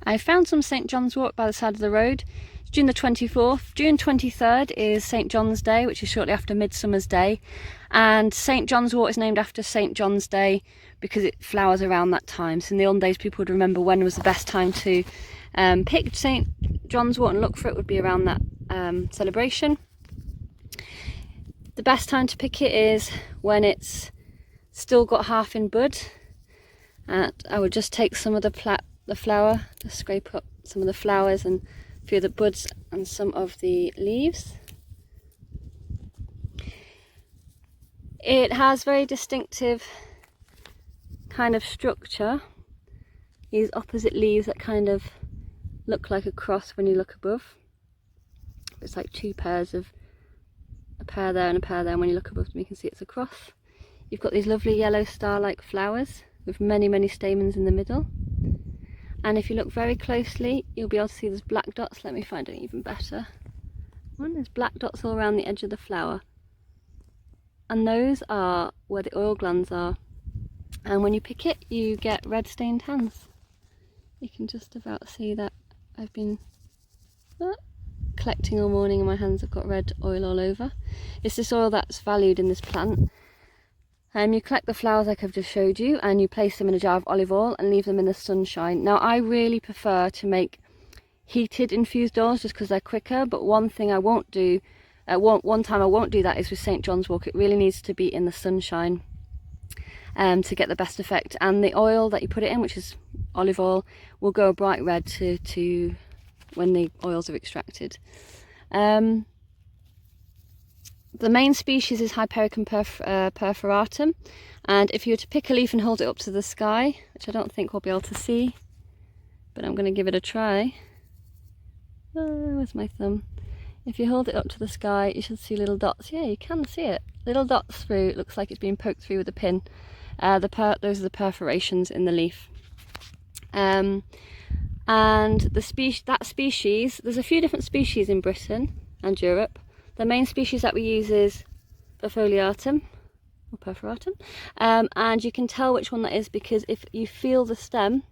I found some St. John's wort by the side of the road. It's June the 24th. June 23rd is St. John's Day, which is shortly after Midsummer's Day. And St. John's wort is named after St. John's Day because it flowers around that time. So in the olden days, people would remember when was the best time to pick St. John's wort and look for it would be around that celebration. The best time to pick it is when it's still got half in bud. And I would just take some of the flower, just scrape up some of the flowers and a few of the buds and some of the leaves. It has very distinctive kind of structure. These opposite leaves that kind of look like a cross when you look above. It's like two pairs of a pair there and a pair there, and when you look above them you can see it's a cross. You've got these lovely yellow star-like flowers with many stamens in the middle. And if you look very closely, you'll be able to see there's black dots. Let me find it even better. There's black dots all around the edge of the flower. And those are where the oil glands are. And when you pick it, you get red stained hands. You can just about see that I've been collecting all morning and my hands have got red oil all over. It's this oil that's valued in this plant. You collect the flowers like I've just showed you and you place them in a jar of olive oil and leave them in the sunshine. Now I really prefer to make heated infused oils just because they're quicker, but one thing I won't do, one time I won't do that is with St. John's wort. It really needs to be in the sunshine to get the best effect, and the oil that you put it in, which is olive oil, will go a bright red to when the oils are extracted. The main species is Hypericum perforatum, and if you were to pick a leaf and hold it up to the sky, which I don't think we'll be able to see, but I'm going to give it a try. Oh, where's my thumb? If you hold it up to the sky, you should see little dots. Yeah, you can see it. Little dots through. It looks like it's been poked through with a pin. Those are the perforations in the leaf. And that species, there's a few different species in Britain and Europe. The main species that we use is perforatum, and you can tell which one that is because if you feel the stem,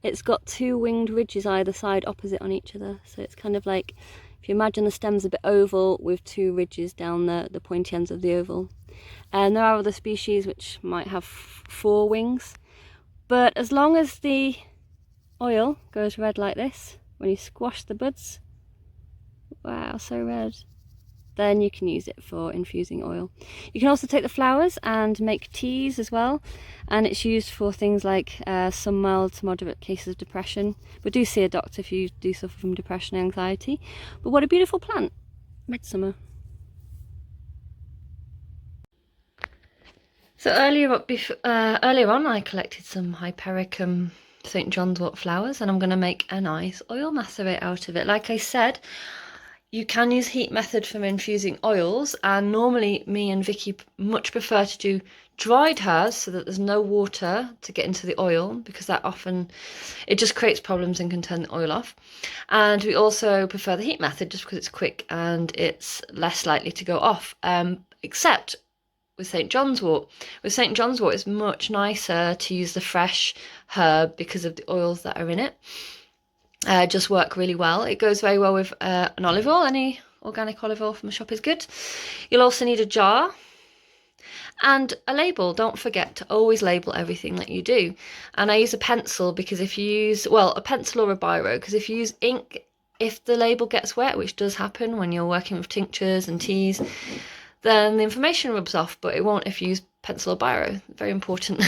it's got two winged ridges either side opposite on each other. So it's kind of like, if you imagine the stem's a bit oval with two ridges down the pointy ends of the oval. And there are other species which might have four wings, but as long as the oil goes red like this, when you squash the buds, wow, so red, then you can use it for infusing oil. You can also take the flowers and make teas as well, and it's used for things like some mild to moderate cases of depression, but do see a doctor if you do suffer from depression and anxiety. But what a beautiful plant, midsummer. So earlier on I collected some Hypericum St. John's wort flowers, and I'm going to make a nice oil macerate out of it. Like I said, you can use heat method for infusing oils, and normally me and Vicky much prefer to do dried hers so that there's no water to get into the oil, because that often, it just creates problems and can turn the oil off. And we also prefer the heat method just because it's quick and it's less likely to go off, except with St. John's wort. With St. John's wort, it's much nicer to use the fresh herb because of the oils that are in it. Just work really well. It goes very well with an olive oil. Any organic olive oil from the shop is good. You'll also need a jar and a label. Don't forget to always label everything that you do. And I use a pencil because if you use, well, a pencil or a biro, because if you use ink, if the label gets wet, which does happen when you're working with tinctures and teas, then the information rubs off, but it won't if you use pencil or biro. Very important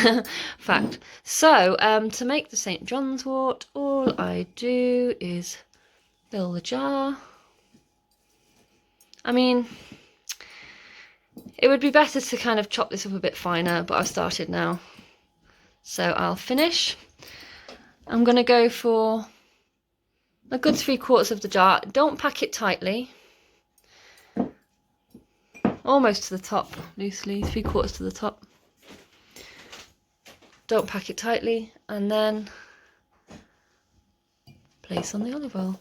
fact. So to make the St. John's wort, all I do is fill the jar. I mean, it would be better to kind of chop this up a bit finer, but I've started now. So I'll finish. I'm going to go for a good 3/4 of the jar. Don't pack it tightly. Almost to the top, loosely, 3/4 to the top. Don't pack it tightly, and then place on the olive oil.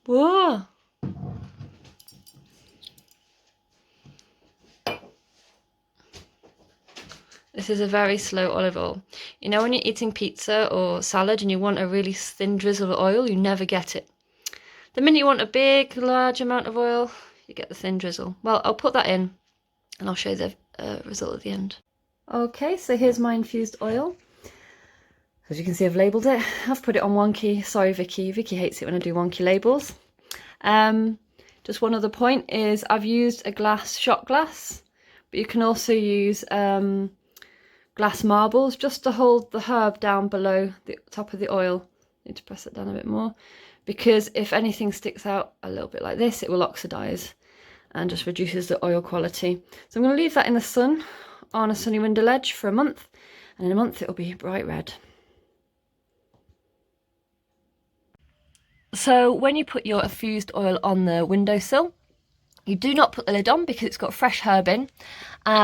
Whoa! This is a very slow olive oil. You know when you're eating pizza or salad and you want a really thin drizzle of oil, you never get it. The minute you want a big, large amount of oil, you get the thin drizzle. Well, I'll put that in and I'll show you the result at the end. Okay, so here's my infused oil. As you can see, I've labelled it. I've put it on wonky. Sorry, Vicky. Vicky hates it when I do wonky labels. Just one other point is I've used a shot glass, but you can also use glass marbles just to hold the herb down below the top of the oil. Need to press it down a bit more, because if anything sticks out a little bit like this, it will oxidize and just reduces the oil quality. So I'm going to leave that in the sun on a sunny window ledge for a month, and in a month it'll be bright red. So when you put your infused oil on the windowsill, you do not put the lid on because it's got fresh herb in,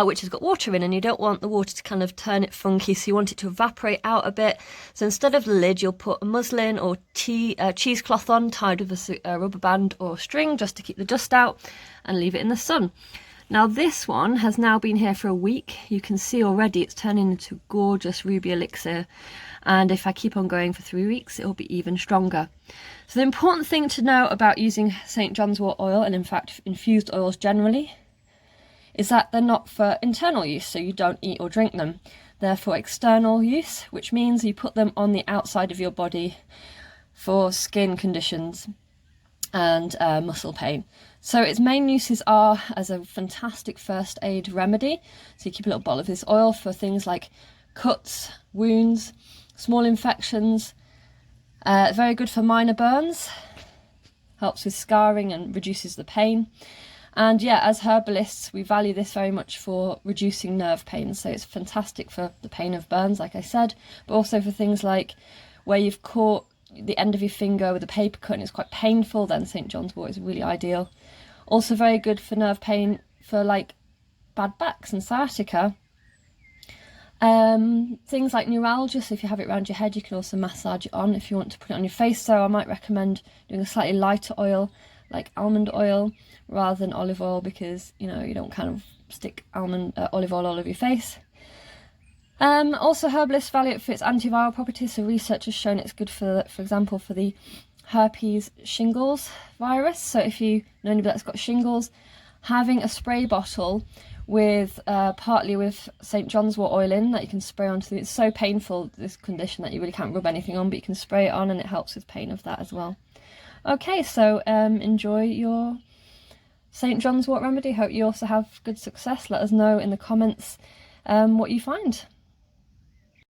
which has got water in, and you don't want the water to kind of turn it funky, so you want it to evaporate out a bit. So instead of the lid, you'll put a muslin or cheesecloth on, tied with a rubber band or string just to keep the dust out, and leave it in the sun. Now this one has now been here for a week. You can see already it's turning into gorgeous ruby elixir, and if I keep on going for 3 weeks, it'll be even stronger. So the important thing to know about using St. John's wort oil, and in fact infused oils generally, is that they're not for internal use, so you don't eat or drink them. They're for external use, which means you put them on the outside of your body for skin conditions and muscle pain. So its main uses are as a fantastic first aid remedy. So you keep a little bottle of this oil for things like cuts, wounds, small infections. Very good for minor burns, helps with scarring and reduces the pain. And yeah, as herbalists, we value this very much for reducing nerve pain. So it's fantastic for the pain of burns, like I said, but also for things like where you've caught the end of your finger with a paper cut and it's quite painful, then St. John's wort is really ideal. Also very good for nerve pain for like bad backs and sciatica. Things like neuralgia, so if you have it around your head, you can also massage it on if you want to put it on your face. So I might recommend doing a slightly lighter oil, like almond oil, rather than olive oil, because you know you don't kind of stick olive oil all over your face. Also, herbalists value it for its antiviral properties. So research has shown it's good for example, for the herpes shingles virus. So if you know anybody that's got shingles, having a spray bottle with partly with St. John's wort oil in that you can spray onto. It's so painful, this condition, that you really can't rub anything on, but you can spray it on and it helps with pain of that as well. Okay, so enjoy your St. John's wort remedy. Hope you also have good success. Let us know in the comments what you find.